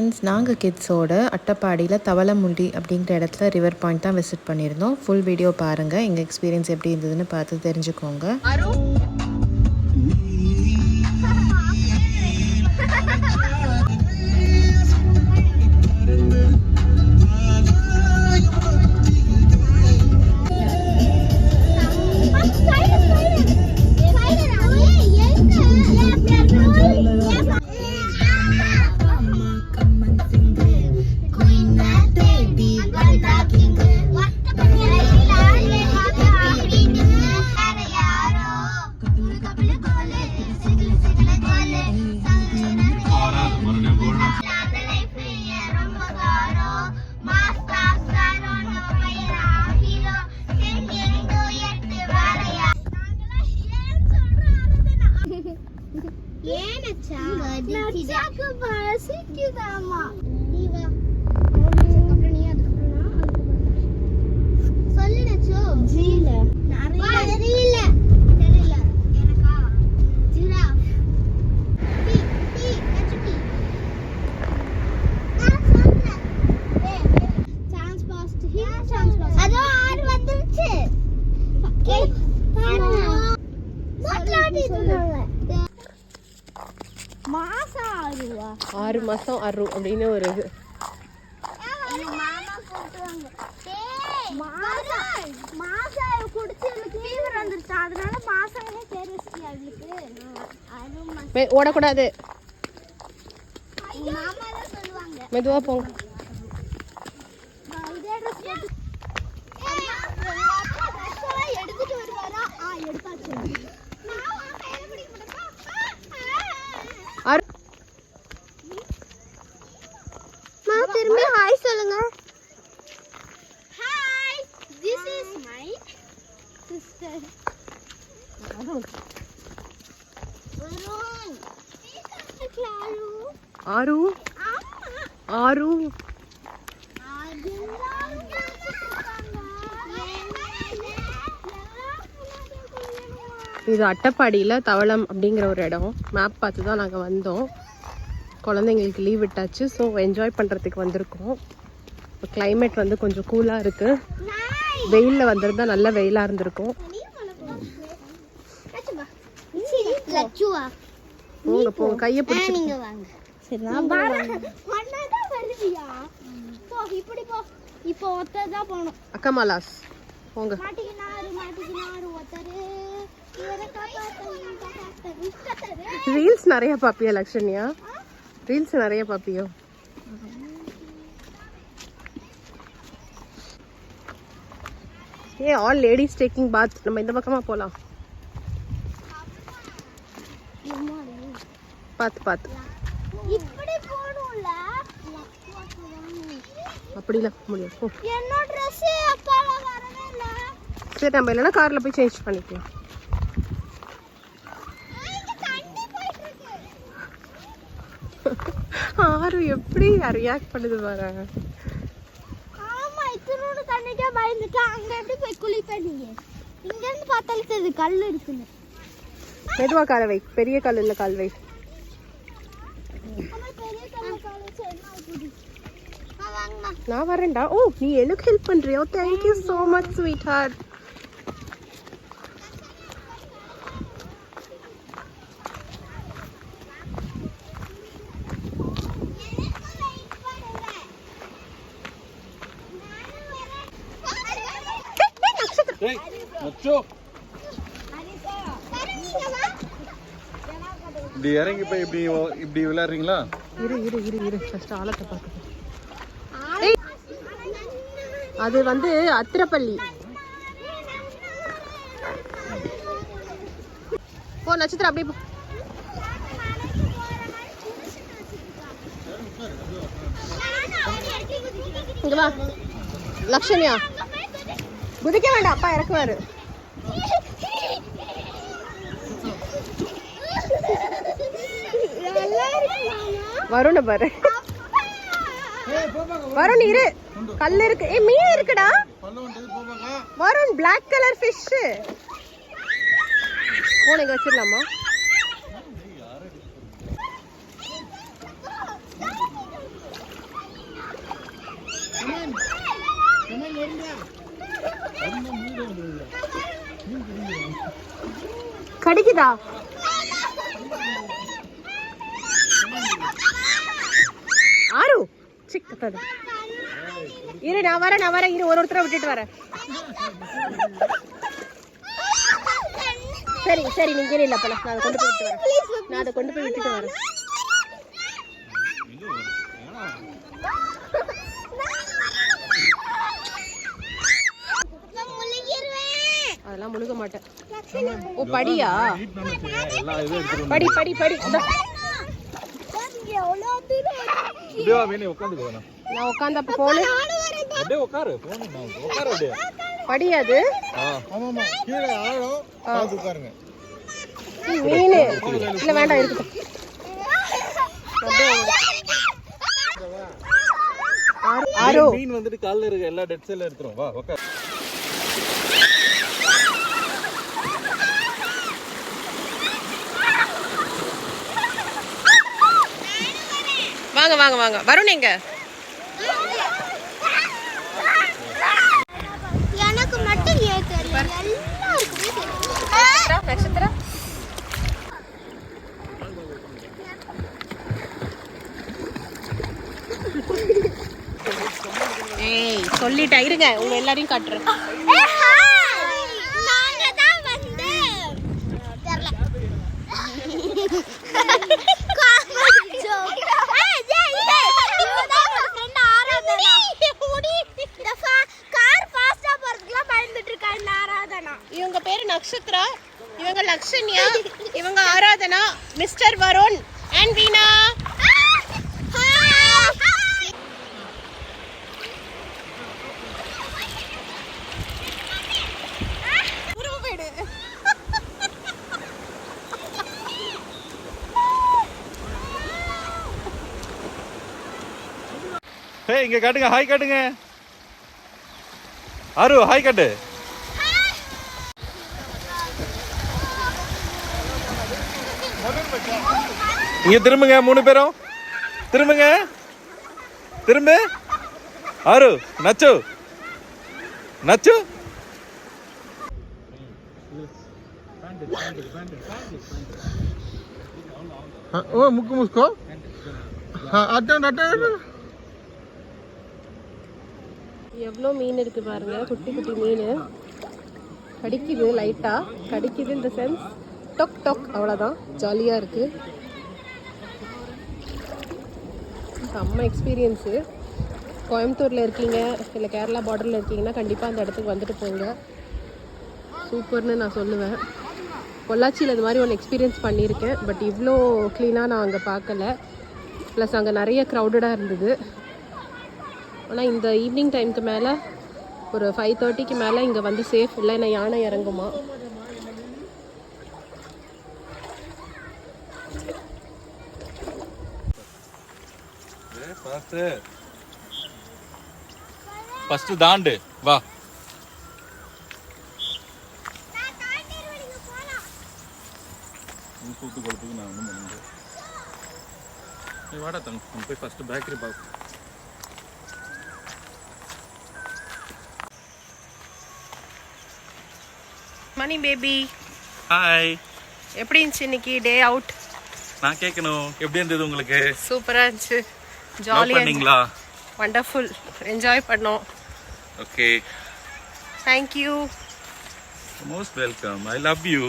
Friends, நாங்கள் கிட்ஸோட அட்டப்பாடியில் தவளமுண்டி அப்படிங்கிற இடத்துல ரிவர் பாயிண்ட் தான் விசிட் பண்ணியிருந்தோம். ஃபுல் வீடியோ பாருங்கள், எங்கள் எக்ஸ்பீரியன்ஸ் எப்படி இருந்ததுன்னு பார்த்து தெரிஞ்சுக்கோங்க. ஆறு மாசம் அரு அப்படின்னு ஒரு இது. ஓடக்கூடாது, மெதுவா போங்க. திரும்பி ஹாய் சொல்லுங்க. Hi, this is my sister Arun. ஆரு ஆரு இது அட்டப்பாடியில் தவளம் அப்படிங்கிற ஒரு இடம். மேப் பார்த்து தான் நாங்கள் வந்தோம். குழந்தைங்களுக்கு லீவ் விட்டாச்சு, ஸோ என்ஜாய் பண்ணுறதுக்கு வந்திருக்கோம். இப்போ கிளைமேட் வந்து கொஞ்சம் கூலாக இருக்குது. வெயிலில் வந்திருந்தா நல்ல வெயிலாக இருந்திருக்கும். போங்க போங்க, கையை பிடிச்சி அக்கமாலாஸ் போங்க. ரீல்ஸ் நிறைய பாப்பியா லக்ஷன்யா? ரீல்ஸ் நிறைய பாப்பியோ? ஏ ஆல் லேடிஸ் டேக்கிங் பாத். நம்ம இந்த பக்கமா போலாம். பாத்து பாத்து அப்படிலாம் முடியும். சரி, நம்ம இல்லைன்னா கார்ல போய் சேஞ்ச் பண்ணிக்கலாம். ஆறு எப்படி ரியாக்ட் பண்ணுது பாருங்க. ஆமா, இத்தனோட தண்ணிக்கே பயந்துட்டு அங்க எப்படி போய் குளிப்பீங்க? இங்க இருந்து பார்த்தாலே தெரியுது கல் இருக்குன்னு. மெதுவா கால் வை, பெரிய கல் இல்ல கால் வை. நான் வரேன்டா. ஓ, நீ எனக்கு ஹெல்ப் பண்றியோ? Thank you so much sweetheart. இப்படி இறங்கி போய் இப்படி விளையாடுறீங்களா? இரு இரு இரு இரு, ஃபர்ஸ்ட் ஆளத்தை பார்க்க. அது வந்து அத்திரப்பள்ளி. போ நட்சத்திரம், அப்படியே போ. இங்க வா லக்ஷன்யா, குதிக்க வேண்டாம், அப்பா இறக்குவாரு. வருண பாரு, வருண் இரு, கல் இருக்கு. ஏ மீன் இருக்குடா வருண், பிளாக் கலர் ஃபிஷ். போன இங்க வச்சிடலாமா? கடிக்குதா? ஆரு சிக்கத்தது. இரு நான் வரேன் இரு, ஒருத்தரை விட்டுட்டு வரேன். சரி நீங்க இல்ல அப்ப நான் அதை கொண்டு போய் விட்டுட்டு வரேன். அதெல்லாம் முழுக மாட்டேன். ஓ படியா? படி நான் உட்காந்தப்ப போனு படியாது மீன் இல்ல வேண்டாம் இருக்கட்டும். மீன் வந்துட்டு கால்ல இருக்க எல்லா டெட் செல்ல எடுத்துரும். வா உட்காரு. வாங்க வருண் எங்க? எனக்கு மட்டும் ஏன் தெரியல, எல்லாருக்குமே தெரியும். நட்சத்திரா ஏய் சொல்லிட்டா இருங்க, உங்க எல்லாரையும் காட்டுறேன். நாங்க தான் வந்து தெரியல. இவங்க பேரு நக்ஷத்ரா, இவங்க லக்ஷன்யா, இவங்க ஆராதனா, மிஸ்டர் வருண் அண்ட் வீணா. ஹே இங்க காட்டுங்க, ஹாய் காட்டுங்க. ஆரு ஹாய் காட்டு. இங்க திரும்புங்க, 3 பேரும் திரும்புங்க. திரும்ப ஆரு நச்சு ओ मुक्को मुस्को हाँ अट्टा எவ்வளோ மீன் இருக்கு பாருங்க, குட்டி மீன் கடிக்குது, லைட்டா கடிக்குது. இந்த சென்ஸ் டொக் அவ்வளோதான், ஜாலியாக இருக்கு. செம்ம எக்ஸ்பீரியன்ஸு. கோயம்புத்தூரில் இருக்கீங்க இல்லை கேரளா பார்டரில் இருக்கீங்கன்னா கண்டிப்பாக அந்த இடத்துக்கு வந்துட்டு போங்க, சூப்பர்னு நான் சொல்லுவேன். பொள்ளாச்சியில் இது மாதிரி ஒன்று எக்ஸ்பீரியன்ஸ் பண்ணியிருக்கேன், பட் இவ்வளோ க்ளீனாக நான் அங்கே பார்க்கல. ப்ளஸ் அங்கே நிறைய க்ரௌடடாக இருந்தது. ஆனால் இந்த ஈவினிங் டைமுக்கு மேலே ஒரு 5:30க்கு மேலே இங்கே வந்து சேஃப் இல்லை, ஏன்னா யானை இறங்குமா. ஃபர்ஸ்ட் தாண்டு வா. கூட்டு கொடுத்துக்கு நான் ஒன்றும் பண்ண முடியாது. நீ வாடா தங்க, நம்ம போய் ஃபர்ஸ்ட் பேக்கரி பார்ப்போம். மணி பேபி ஹாய், எப்படி இருந்துச்சு இன்னைக்கு டே அவுட்? நான் கேட்கணும், எப்படி இருந்தது உங்களுக்கு? சூப்பராக இருந்துச்சு, Love ஜாலியாக பண்ணீங்களா? வண்டர்ஃபுல், என்ஜாய் பண்ணோம். Okay, thank you, most welcome, I love you.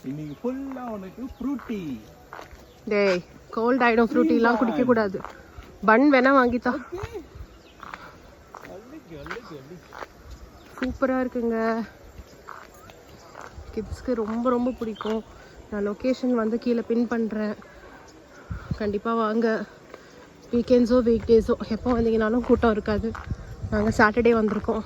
இன்னைக்கு ஃபுல்லா உனக்கு ஃப்ரூட்டி. டேய் கோல்ட் ஆகிடும், ஃப்ரூட்டிலாம் குடிக்கக்கூடாது. பன் வேணா வாங்கித்தா. சூப்பராக இருக்குங்க, கிட்ஸ்க்கு ரொம்ப ரொம்ப பிடிக்கும். நான் லொக்கேஷன் வந்து கீழே பின் பண்ணுறேன், கண்டிப்பாக வாங்க. வீக்கெண்ட்ஸோ வீக் டேஸோ எப்போ வந்தீங்கனாலும் கூட்டம் இருக்காது. நாங்கள் சாட்டர்டே வந்திருக்கோம்.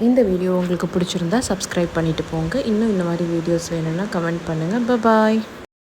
இந்த வீடியோ உங்களுக்கு பிடிச்சிருந்தா சப்ஸ்கிரைப் பண்ணிவிட்டு போங்க. இன்னும் இந்த மாதிரி வீடியோஸ் வேணும்னா கமெண்ட் பண்ணுங்கள். பாய்.